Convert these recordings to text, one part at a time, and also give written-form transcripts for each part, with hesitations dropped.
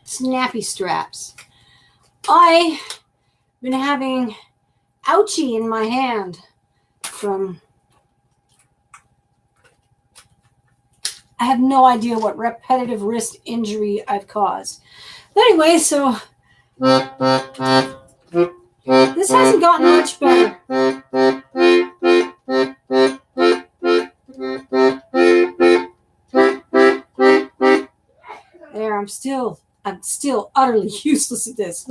Snappy straps. I've been having ouchie in my hand from, I have no idea what repetitive wrist injury I've caused. But anyway, so this hasn't gotten much better. There, I'm still utterly useless at this.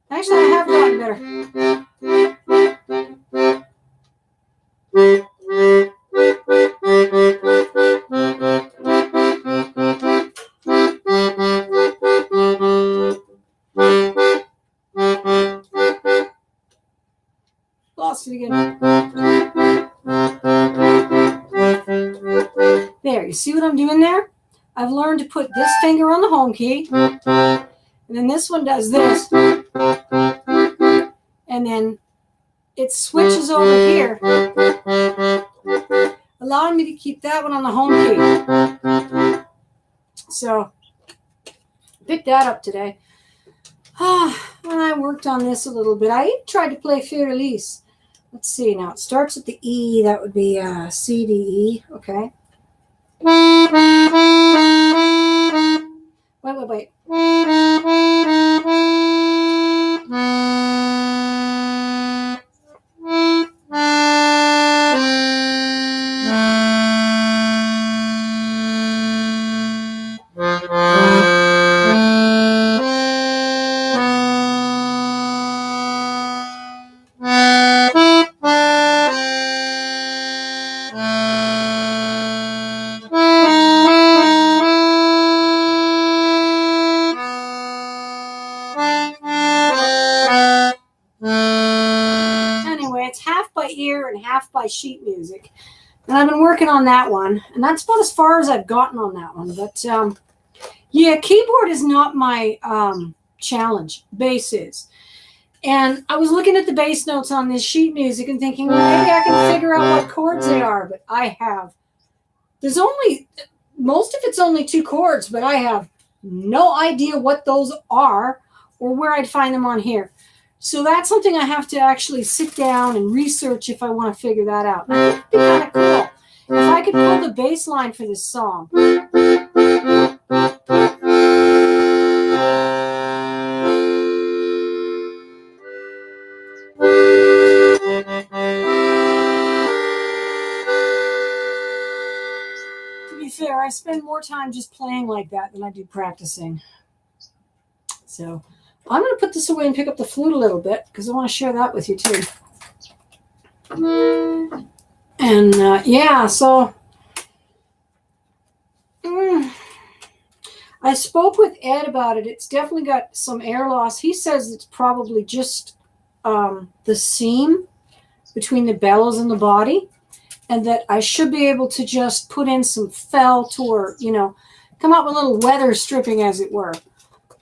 Actually, I have gotten better. Lost it again. There, you see what I'm doing there? I've learned to put this finger on the home key, and then this one does this, and then it switches over here, allowing me to keep that one on the home key. So, picked that up today. When I worked on this a little bit, I even tried to play Fiordalise. Let's see now. It starts with the E. That would be C, D, E. Okay. Wait. And half by sheet music, and I've been working on that one, and that's about as far as I've gotten on that one. But yeah, keyboard is not my challenge. Bass is. And I was looking at the bass notes on this sheet music and thinking, well, maybe I can figure out what chords they are, but there's only, most of it's only 2 chords, but I have no idea what those are or where I'd find them on here. So that's something I have to actually sit down and research if I want to figure that out. That would be kind of cool. If I could pull the bass line for this song. To be fair, I spend more time just playing like that than I do practicing. So I'm going to put this away and pick up the flute a little bit because I want to share that with you too. And yeah, so I spoke with Ed about it. It's definitely got some air loss. He says it's probably just the seam between the bellows and the body, and that I should be able to just put in some felt or, come up with a little weather stripping, as it were.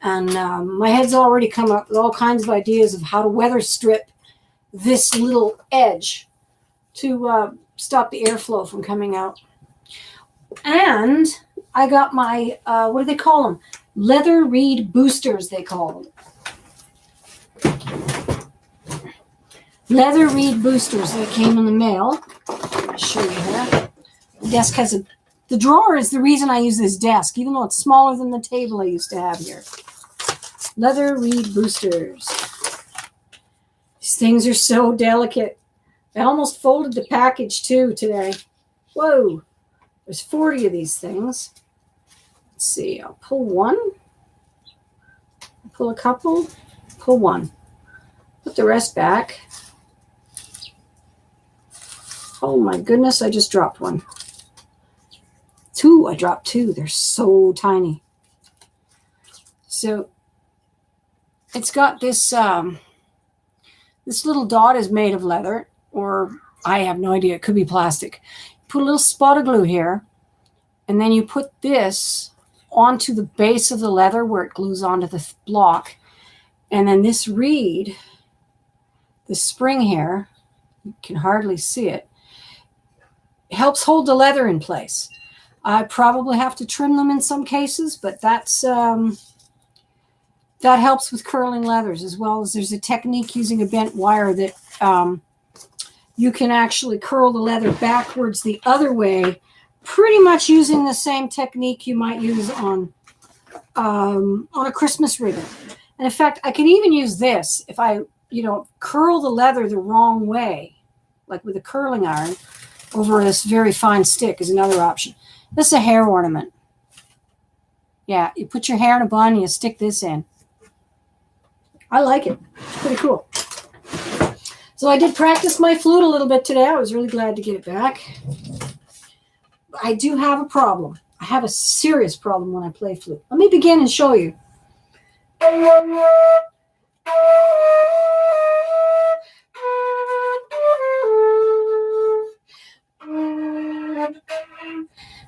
And my head's already come up with all kinds of ideas of how to weather strip this little edge to stop the airflow from coming out. And I got my, what do they call them? Leather reed boosters, they call them. Leather reed boosters that came in the mail. I'll show you here. The desk has the drawer is the reason I use this desk, even though it's smaller than the table I used to have here. Leather reed boosters. These things are so delicate. I almost folded the package too today. Whoa. There's 40 of these things. Let's see. I'll pull one. Pull a couple. Pull one. Put the rest back. Oh my goodness, I just dropped one. 2. I dropped 2. They're so tiny. So it's got this, this little dot is made of leather, or I have no idea. It could be plastic. Put a little spot of glue here, and then you put this onto the base of the leather where it glues onto the block. And then this reed, the spring here, You can hardly see it. It helps hold the leather in place. I probably have to trim them in some cases, but that's that helps with curling leathers, as well as there's a technique using a bent wire that you can actually curl the leather backwards the other way, pretty much using the same technique you might use on a Christmas ribbon. And in fact, I can even use this if I, curl the leather the wrong way, like with a curling iron over this very fine stick is another option. This is a hair ornament. Yeah, you put your hair in a bun and you stick this in. I like it. It's pretty cool. So I did practice my flute a little bit today. I was really glad to get it back. I do have a problem. I have a serious problem when I play flute. Let me begin and show you.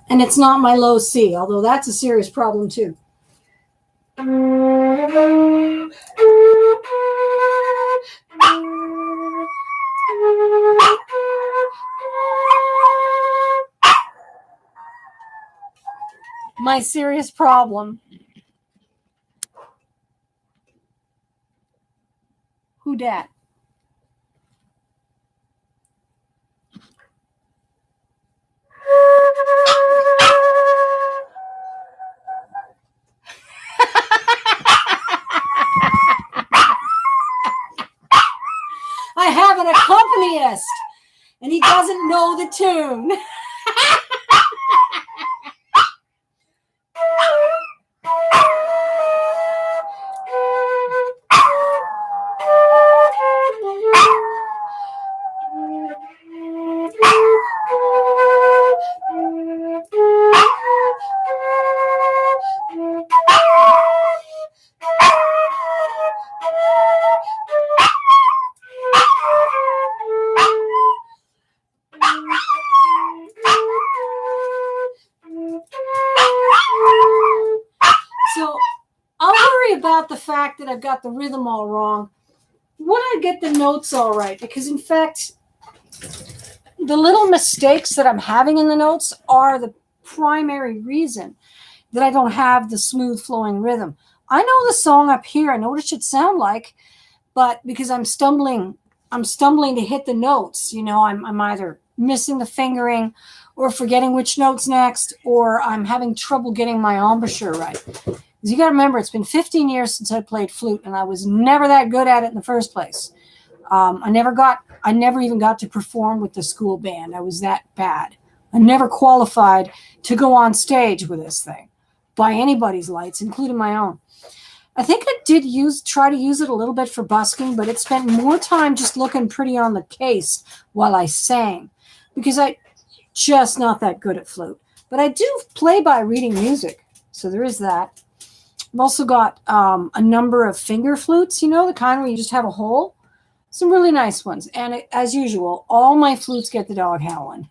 And it's not my low C, although that's a serious problem too. My serious problem. Who dat? I have an accompanist, and he doesn't know the tune. The fact that I've got the rhythm all wrong when I get the notes all right, because in fact the little mistakes that I'm having in the notes are the primary reason that I don't have the smooth flowing rhythm. I know the song up here, I know what it should sound like, but because I'm stumbling to hit the notes, I'm either missing the fingering or forgetting which notes next, or I'm having trouble getting my embouchure right. You got to remember, it's been 15 years since I played flute, and I was never that good at it in the first place. I never even got to perform with the school band. I was that bad. I never qualified to go on stage with this thing by anybody's lights, including my own. I think I did try to use it a little bit for busking, but it spent more time just looking pretty on the case while I sang, because I'm just not that good at flute. But I do play by reading music, so there is that. I've also got a number of finger flutes, the kind where you just have a hole. Some really nice ones. And as usual, all my flutes get the dog howling.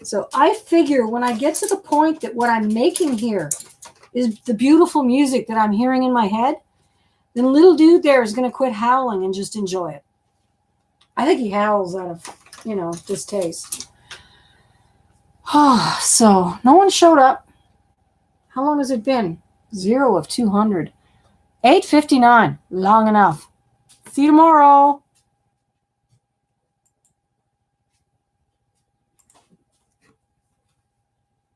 So I figure when I get to the point that what I'm making here is the beautiful music that I'm hearing in my head, then little dude there is going to quit howling and just enjoy it. I think he howls out of, distaste. So no one showed up. How long has it been? 0 of 200. 8:59. Long enough. See you tomorrow.